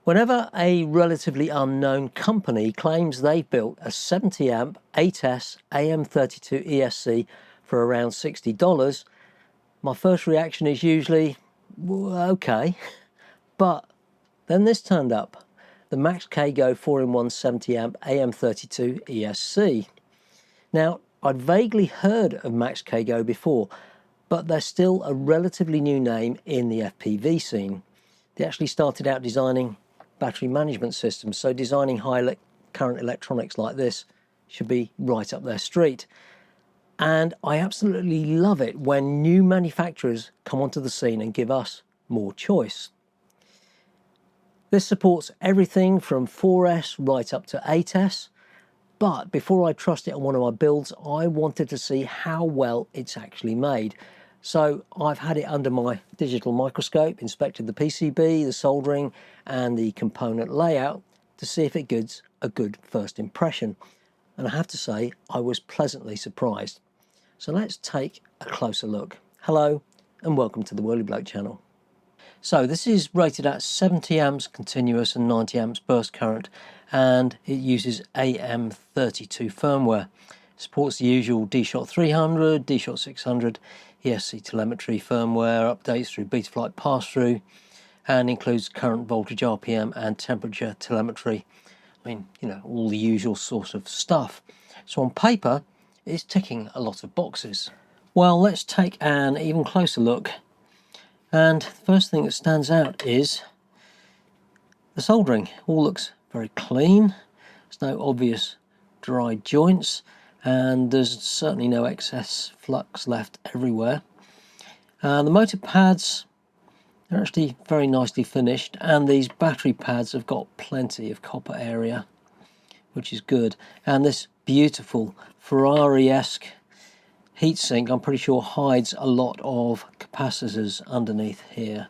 Whenever a relatively unknown company claims they've built a 70 amp 8S AM32 ESC for around $60, my first reaction is usually, well, okay. But then this turned up, the MAXKGO 4-in-1 70 amp AM32 ESC. Now, I'd vaguely heard of MAXKGO before, but they're still a relatively new name in the FPV scene. They actually started out designing battery management systems, so designing high current electronics like this should be right up their street. And I absolutely love it when new manufacturers come onto the scene and give us more choice. This supports everything from 4S right up to 8S, but before I trust it on one of my builds, I wanted to see how well it's actually made. So I've had it under my digital microscope, inspected the PCB, the soldering and the component layout to see if it gives a good first impression. And I have to say, I was pleasantly surprised. So let's take a closer look. Hello and welcome to the Whirly Bloke channel. So this is rated at 70 amps continuous and 90 amps burst current, and it uses AM32 firmware. Supports the usual DShot 300, DShot 600, ESC telemetry firmware updates through Betaflight pass-through, and includes current, voltage, RPM and temperature telemetry. I mean, you know, all the usual sort of stuff. So on paper, it's ticking a lot of boxes. Well, let's take an even closer look. And the first thing that stands out is the soldering. All looks very clean. There's no obvious dry joints, and there's certainly no excess flux left everywhere. The motor pads are actually very nicely finished, and these battery pads have got plenty of copper area, which is good. And this beautiful Ferrari-esque heatsink, I'm pretty sure, hides a lot of capacitors underneath here.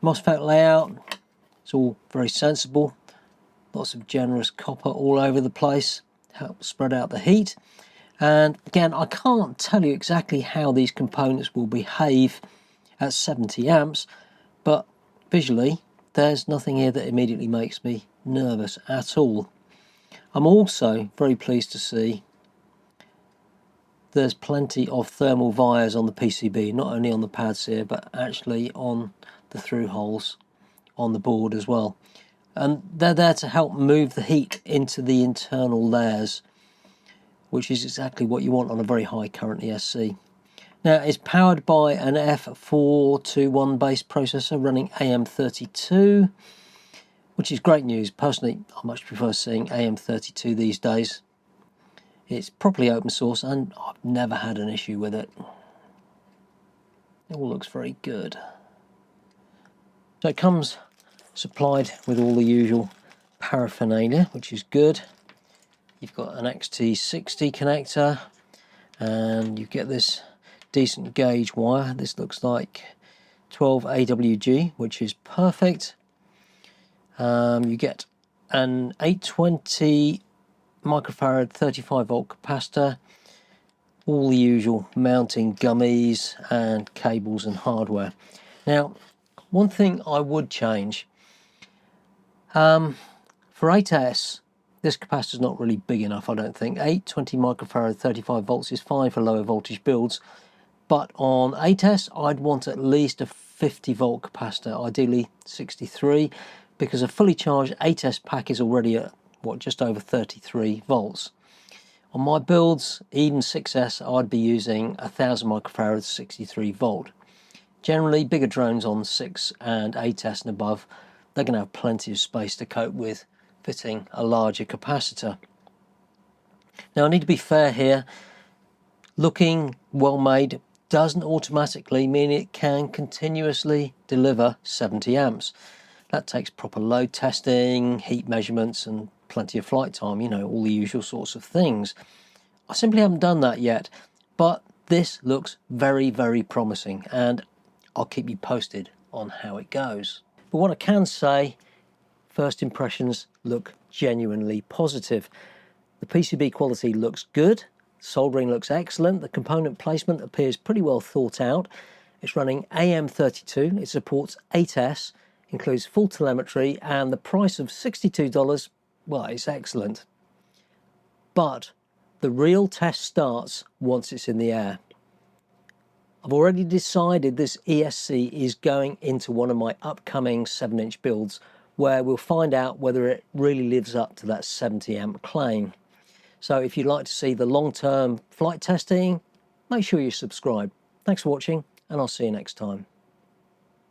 MOSFET layout, it's all very sensible. Lots of generous copper all over the place, help spread out the heat. And again, I can't tell you exactly how these components will behave at 70 amps, but visually, there's nothing here that immediately makes me nervous at all. I'm also very pleased to see there's plenty of thermal vias on the PCB, not only on the pads here, but actually on the through holes on the board as well. And they're there to help move the heat into the internal layers, which is exactly what you want on a very high current ESC. Now, it's powered by an F421 based processor running AM32, which is great news. Personally, I much prefer seeing AM32 these days. It's properly open source and I've never had an issue with it. It all looks very good. So it comes supplied with all the usual paraphernalia, which is good. You've got an XT60 connector, and you get this decent gauge wire. This looks like 12 AWG, which is perfect. You get an 820 microfarad 35 volt capacitor, all the usual mounting gummies and cables and hardware. Now, one thing I would change, for 8S, this capacitor is not really big enough, I don't think. 820 microfarad 35 volts is fine for lower voltage builds, but on 8S I'd want at least a 50 volt capacitor, ideally 63, because a fully charged 8S pack is already at just over 33 volts. On my builds, even 6S, I'd be using 1000 microfarad 63 volt. Generally, bigger drones on 6 and 8S and above, they're going to have plenty of space to cope with fitting a larger capacitor. Now, I need to be fair here. Looking well made doesn't automatically mean it can continuously deliver 70 amps. That takes proper load testing, heat measurements and plenty of flight time, you know, all the usual sorts of things. I simply haven't done that yet, but this looks very, very promising, and I'll keep you posted on how it goes. But what I can say, first impressions look genuinely positive. The PCB quality looks good, soldering looks excellent, the component placement appears pretty well thought out. It's running AM32, it supports 8S, includes full telemetry, and the price of $62, well, it's excellent. But the real test starts once it's in the air. I've already decided this ESC is going into one of my upcoming 7-inch builds, where we'll find out whether it really lives up to that 70 amp claim. So if you'd like to see the long-term flight testing, make sure you subscribe. Thanks for watching, and I'll see you next time.